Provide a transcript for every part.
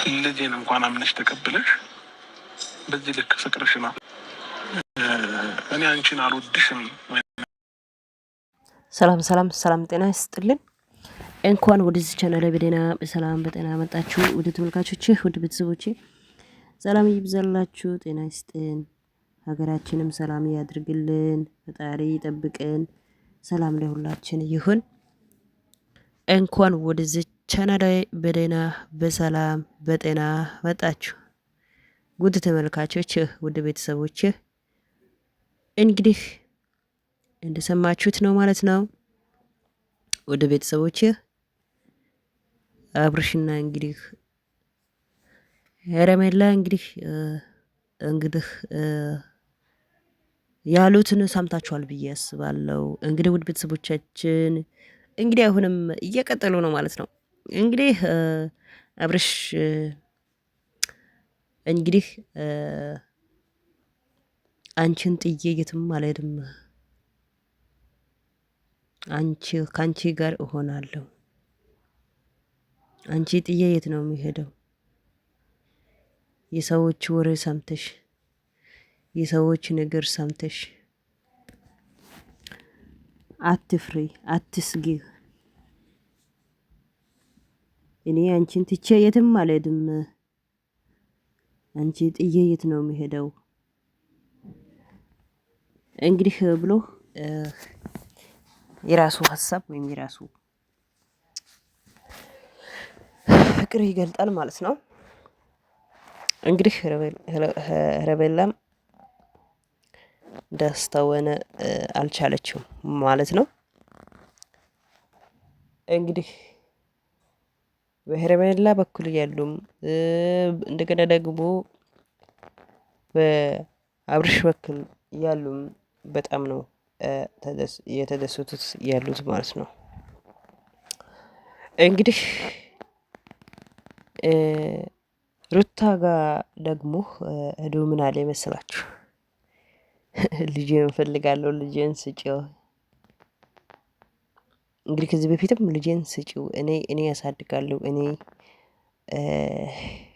ልጄን እንኳን አምነሽ ተቀብለሽ በዚህ ልክ ፍቅርሽን እኔ አንቺን አልወድሽም። ሰላም ሰላም ሰላም፣ ጤና ይስጥልን። እንኳን ወደዚህ ቻናል በደህና በሰላም በጤና መጣችሁ። ወደ ተመልካቾቼ ወደ ቤተሰቦቼ ሰላም ይብዛላችሁ፣ ጤና ይስጥን፣ ሀገራችንም ሰላም ያድርግልን፣ ፈጣሪ ይጠብቅን፣ ሰላም ለሁላችን ይሁን። እንኳን ወደዚህ ቻናል በደህና በሰላም በጤና መጣችሁ። ውድ ተመልካቾች ውድ ቤተሰቦች እንግዲህ እንደሰማችሁት ነው ማለት ነው። ወደ ቤተሰቦች አብርሽና እንግዲህ ሄርሜላ እንግዲህ ያሉትን ሰምታችኋል ብዬ አስባለሁ። እንግዲህ ውድ ቤተሰቦቻችን እንግዲህ አሁንም እየቀጠሉ ነው ማለት ነው። እንግዲህ አብርሽ እንግዲህ አንቺን ጥዬ የትም አልሄድም፣ ከአንቺ ጋር እሆናለሁ። አንቺ ጥዬ የት ነው የሚሄደው? የሰዎች ወሬ ሰምተሽ የሰዎች ነገር ሰምተሽ አትፍሪ፣ አትስጊ። እኔ አንቺን ትቼ የትም አልሄድም። አንቺ ጥዬ የት ነው የሚሄደው? እንግዲህ ብሎ የራሱ ሀሳብ ወይም የራሱ ፍቅር ይገልጣል ማለት ነው። እንግዲህ ሄርሜላም ደስታውን አልቻለችም ማለት ነው። እንግዲህ በሄርሜላ በኩል ያሉም እንደገና ደግሞ በአብርሽ በኩል ያሉም በጣም ነው የተደሰቱት ያሉት ማለት ነው። እንግዲህ ሩታ ጋር ደግሞ ሄዶ ምን አለ ይመስላችሁ? ልጄን እፈልጋለሁ፣ ልጄን ስጪው። እንግዲህ ከዚህ በፊትም ልጄን ስጪው፣ እኔ ያሳድጋለሁ፣ እኔ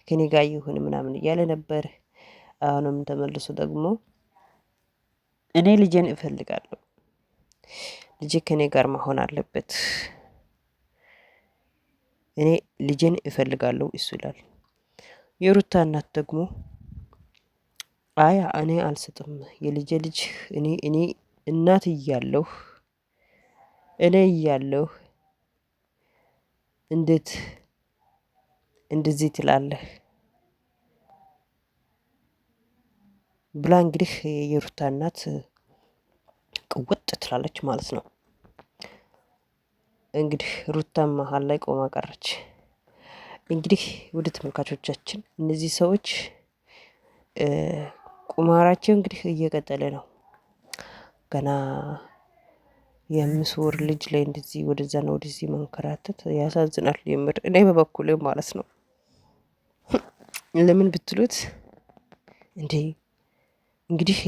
ከኔ ጋር ይሁን ምናምን እያለ ነበር። አሁንም ተመልሶ ደግሞ እኔ ልጄን እፈልጋለሁ፣ ልጄ ከኔ ጋር መሆን አለበት፣ እኔ ልጄን እፈልጋለሁ እሱ ይላል። የሩታ እናት ደግሞ አይ እኔ አልሰጥም፣ የልጄ ልጅ እኔ እናት እያለሁ እንዴት እንደዚህ ትላለህ ብላ እንግዲህ የሩታ እናት ቅውጥ ትላለች ማለት ነው። እንግዲህ ሩታም መሀል ላይ ቆማ ቀረች። እንግዲህ ወደ ተመልካቾቻችን እነዚህ ሰዎች ቁማራቸው እንግዲህ እየቀጠለ ነው። ገና የ5 ወር ልጅ ላይ እንደዚህ ወደዛ ነው ወደዚህ መንከራተት ያሳዝናል። የምር እኔ በበኩሌ ማለት ነው። ለምን ብትሉት እንዴ እንግዲህ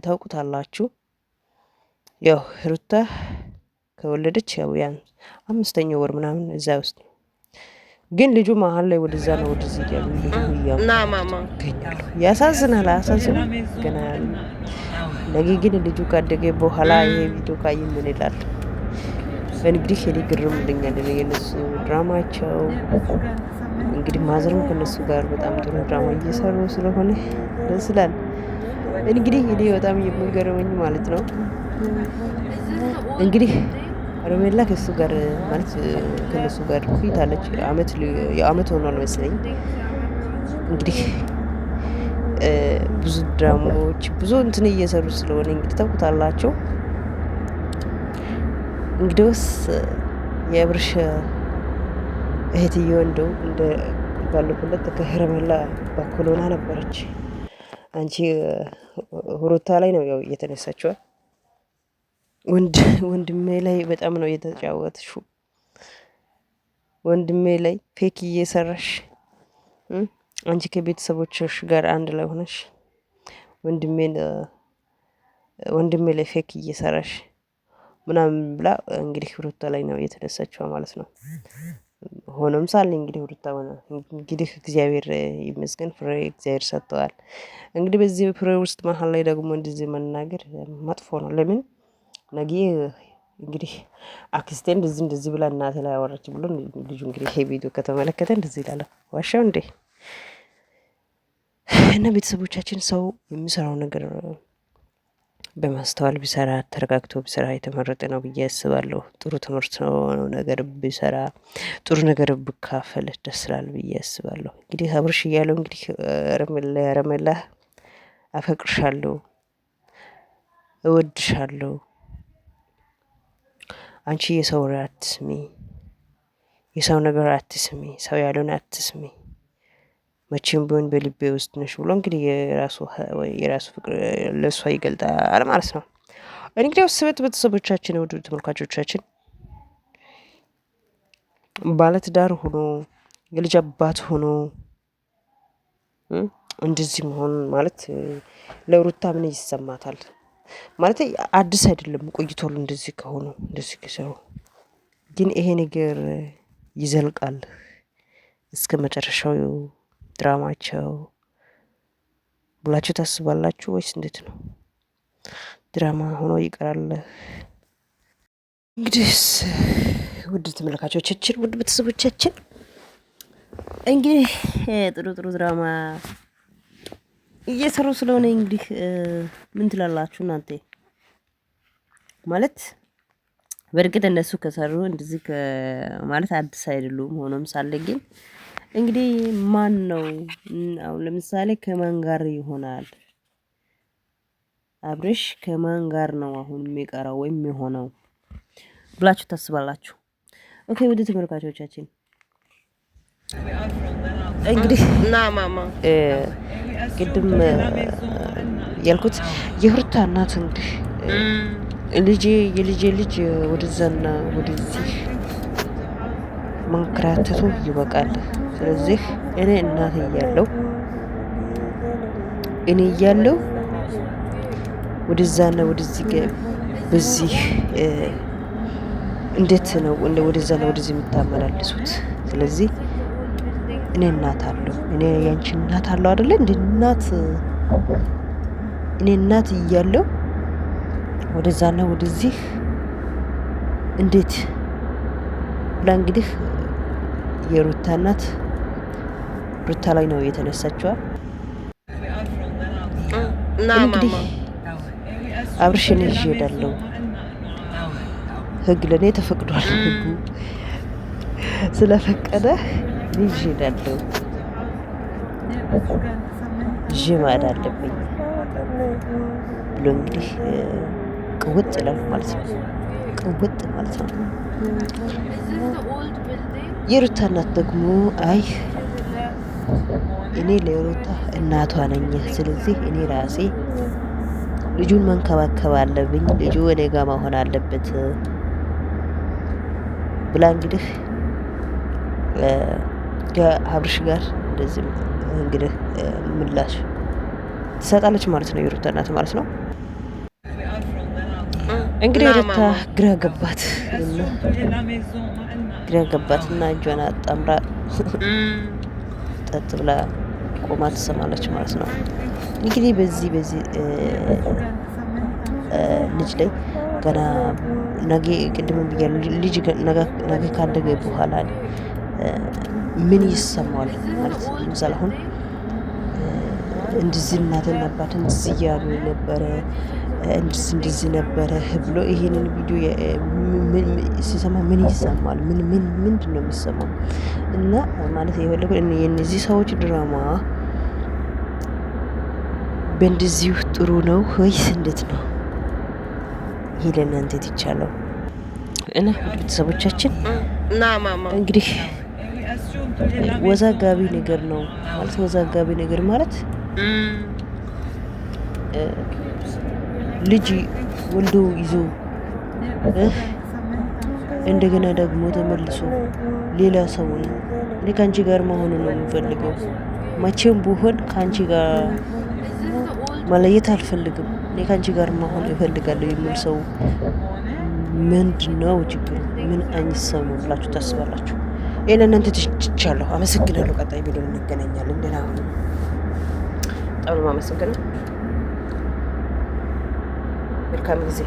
ታውቁታላችሁ። ያው ሩታ ከወለደች ያው 5ኛው ወር ምናምን እዛ ውስጥ ግን ልጁ መሀል ላይ ወደዛ ነው ወደዚህ እያሉ ያሳዝናል። አያሳዝንም? ገና ነገ ግን ልጁ ካደገ በኋላ ይሄ ቪዲዮ ካየ ምን ይላል? እንግዲህ እኔ ግርም ይለኛል የነሱ ድራማቸው። እንግዲህ ማዘርም ከነሱ ጋር በጣም ጥሩ ድራማ እየሰሩ ስለሆነ ደስ ይላል። እንግዲህ እኔ በጣም የሚገርመኝ ማለት ነው እንግዲህ ሄርሜላ ከሱ ጋር ማለት ከነሱ ጋር ቆይታለች። የአመት ሆኗል መሰለኝ። እንግዲህ ብዙ ድራማዎች ብዙ እንትን እየሰሩ ስለሆነ እንግዲህ ታውቁታላችሁ። እንግዲህስ የአብርሽ እህትየው እንደው እንደ ባለፈለት ከሄርሜላ በኩል ሆና ነበረች። አንቺ ሩታ ላይ ነው ያው እየተነሳችው። ወንድሜ ላይ በጣም ነው የተጫወትሽው። ወንድሜ ላይ ፌክ እየሰራሽ አንቺ ከቤተሰቦችሽ ጋር አንድ ላይ ሆነሽ ወንድሜ ላይ ፌክ እየሰራሽ ምናምን ብላ እንግዲህ ሩታ ላይ ነው የተነሳችው ማለት ነው። ሆኖም ሳለ እንግዲህ ሩታ ሆነ እንግዲህ እግዚአብሔር ይመስገን ፍሬ እግዚአብሔር ሰጥተዋል። እንግዲህ በዚህ ፍሬ ውስጥ መሀል ላይ ደግሞ እንደዚህ መናገር መጥፎ ነው። ለምን ነገ እንግዲህ አክስቴ እንደዚህ ብላ እናቴ ላይ አወራች ብሎ ልጁ እንግዲህ ይሄ ቪዲዮ ከተመለከተ እንደዚህ ይላል። ዋሻው እንዴ! እና ቤተሰቦቻችን ሰው የሚሰራው ነገር በማስተዋል ቢሰራ ተረጋግቶ ቢሰራ የተመረጠ ነው ብዬ አስባለሁ። ጥሩ ትምህርት ነው ነገር ቢሰራ ጥሩ ነገር ብካፈል ደስ ይላል ብዬ አስባለሁ። እንግዲህ አብርሽ እያለው እንግዲህ ረመላ አፈቅርሻለሁ፣ እወድሻለሁ፣ አንቺ የሰው ወሬ አትስሚ፣ የሰው ነገር አትስሚ፣ ሰው ያለውን አትስሚ፣ መቼም ቢሆን በልቤ ውስጥ ነሽ ብሎ እንግዲህ የራሱ ፍቅር ለእሷ ይገልጣል ማለት ነው። እንግዲህ ስበት ቤተሰቦቻችን፣ ውድ ተመልካቾቻችን ባለትዳር ሆኖ የልጅ አባት ሆኖ እንደዚህ መሆን ማለት ለሩታ ምን ይሰማታል? ማለት አዲስ አይደለም፣ ቆይቷል እንደዚህ ከሆኑ እንደዚህ ከሰሩ። ግን ይሄ ነገር ይዘልቃል እስከ መጨረሻው ድራማቸው ብላችሁ ታስባላችሁ ወይስ እንዴት ነው? ድራማ ሆኖ ይቀራል? እንግዲህ ውድ ተመልካቾቻችን፣ ውድ ቤተሰቦቻችን እንግዲህ ጥሩ ድራማ እየሰሩ ስለሆነ እንግዲህ ምን ትላላችሁ እናንተ? ማለት በእርግጥ እነሱ ከሰሩ እንደዚህ ማለት አዲስ አይደሉም። ሆኖም ሳለ ግን እንግዲህ ማን ነው አሁን ለምሳሌ ከማን ጋር ይሆናል? አብርሽ ከማን ጋር ነው አሁን የሚቀረው ወይም የሆነው ብላችሁ ታስባላችሁ? ኦኬ ወደ ተመልካቾቻችን እንግዲህ ቅድም ያልኩት የሩታ እናት እንግዲህ የልጄ ልጅ ወደዛና ወደዚህ መንከራተቱ ይበቃል። ስለዚህ እኔ እናት እያለው ወደዛና ወደዚህ በዚህ እንዴት ነው ወደዛና ወደዚህ የምታመላልሱት? ስለዚህ እኔ እናት አለው እኔ ያንቺ እናት አለው አይደለ? እንደ እናት እኔ እናት እያለው ወደዛና ወደዚህ እንዴት ብላ እንግዲህ የሩታ እናት ሩታ ላይ ነው የተነሳችው። እንግዲህ አብርሽን ይዤ እሄዳለሁ፣ ህግ ለእኔ ተፈቅዷል፣ ህጉ ስለፈቀደ ይዤ እሄዳለሁ፣ ይዤ ማድ አለብኝ ብሎ እንግዲህ ቅውጥ ይላል ማለት ነው። ቅውጥ ማለት ነው። የሩታ እናት ደግሞ አይ እኔ ለሩታ እናቷ ነኝ፣ ስለዚህ እኔ ራሴ ልጁን መንከባከብ አለብኝ፣ ልጁ እኔ ጋር መሆን አለበት ብላ እንግዲህ ከአብርሽ ጋር እንደዚህ እንግዲህ ምላሽ ትሰጣለች ማለት ነው። የሩታ እናት ማለት ነው። እንግዲህ ሩታ ግራ ገባትና እጇን አጣምራ ጠጥ ብላ ቆማ ትሰማለች ማለት ነው። እንግዲህ በዚህ ልጅ ላይ ገና ነገ ቅድም ብያለሁ፣ ልጅ ነገ ካደገ በኋላ ምን ይሰማዋል ማለት ለምሳሌ አሁን እንደዚህ እናትና አባት እንደዚህ እያሉ ነበረ እንደዚህ ነበረ ብሎ ይሄንን ቪዲዮ ሲሰማ ምን ይሰማል? ምንድን ነው የሚሰማው? እና ማለት የፈለጉ የእነዚህ ሰዎች ድራማ በእንደዚሁ ጥሩ ነው ወይስ እንዴት ነው? ይሄ ለእናንተ ትቻለው እና ቤተሰቦቻችን እንግዲህ ወዛጋቢ ነገር ነው ማለት ወዛጋቢ ነገር ማለት ልጅ ወልዶ ይዞ እንደገና ደግሞ ተመልሶ ሌላ ሰውን እኔ ከአንቺ ጋር መሆኑ ነው የምፈልገው፣ መቼም ቢሆን ከአንቺ ጋር መለየት አልፈልግም፣ እኔ ከአንቺ ጋር መሆን እፈልጋለሁ የሚል ሰው ምንድን ነው ችግሩ? ምን አይነት ሰው ነው ብላችሁ ታስባላችሁ? ይሄን እናንተ ትችቻለሁ። አመሰግናለሁ። ቀጣይ ቪዲዮ እንገናኛለን። ደህና ሁኑ። በጣም ነው የማመሰግነው። መልካም ጊዜ